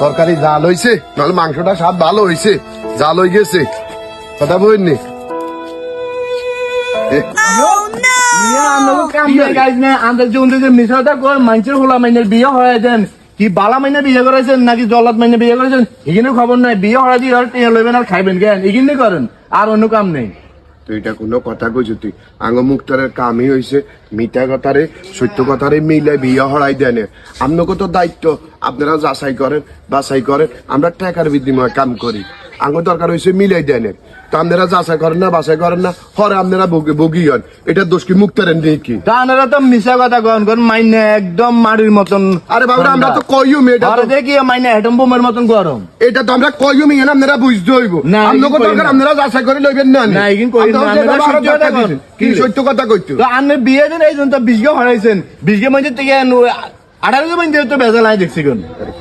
তরকারি জাল হইছে, নাহলে মাংসটা স্বাদ ভালো হইছে, জাল হয়ে গেছে, কথা বলনি। বিয়ে হয় দেন কি বালা মাইনে বিয়ে করেছেন নাকি জল্লাদ মাইনে বিয়ে করেছেন এখানে খবর নাই। বিয়ে হওয়া দিয়ে টিয়া লইবেন আর খাইবেন কেন, এখানে করেন আর অন্য কাম নেই। তো এটা কোনো কথা কইছি তুই? আঙ্গ মুক্তারের কামই হইছে মিথ্যা কথারে সত্য কথারে মিলে বিয়ে হড়াই দেন। আপনাকে তো দায়িত্ব, আপনারা যাচাই করেন বাছাই করেন, আমরা টাকার বিনিময়ে কাম করি। আঙ্গ দরকার হয়েছে মিলাই দেন। তো আপনারা যাচাই করেন না বাছাই করেন না, হরে আপনারা বগি হন। এটা দোষ কি মুক্তারের নেই কি? আপনারা তো মিশা কথা কন কন মাইনে একদম মাটির মতন। আরে বাবু আমরা তো কইম এটা দেখি মাইনে হেটম বোমের মতন গরম। এটা তো আমরা কইম এখানে আপনারা বুঝতে হইব। আপনাকে দরকার আপনারা যাচাই করে লইবেন না। কি সত্য কথা কইতো? আপনি বিয়ে দিন এই জন্য তো 20 গে হরাইছেন, 20 গে মধ্যে থেকে 18 গে মধ্যে তো বেজাল আই দেখছি কোন।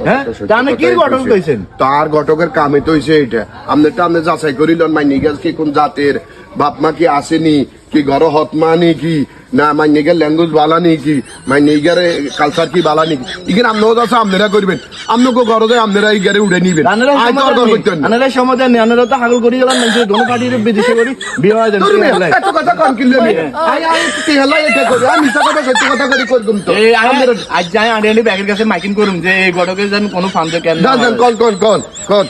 হ্যাঁ আপনি কি ঘটক কইছেন? তার ঘটকের কামে তো হইছে এটা। আপনারটা আপনি যাচাই করিলেন মাইনি গেল কি কোন জাতের বাপ মা কি আসেনি, কি ঘর হতমা কি না, মাইনি গেল ল্যাঙ্গুয়েজ বালা নি কি, মাইনি গেলে কালচার কি বালা নি কি, ইগেন আপনার আছে আপনারা করবেন। আপনাকে ঘরে যায় আপনারা ইগারে উড়ে নিবেন। আপনারা সমাধান নেই, আপনারা তো হাগল করি গেলাম মানুষের দোনো পার্টির বিদেশে করি বিয়ে হয়। এত কথা কন কিনলে কি হেলা এটা করি আমি মিছা কথা সত্য কথা করি করদম তো। আজ যাই আড়ি ব্যাগের কাছে মাইকিং করুন যে এই ঘটকের যেন কোনো ফান্ড কেন কল কল কল কল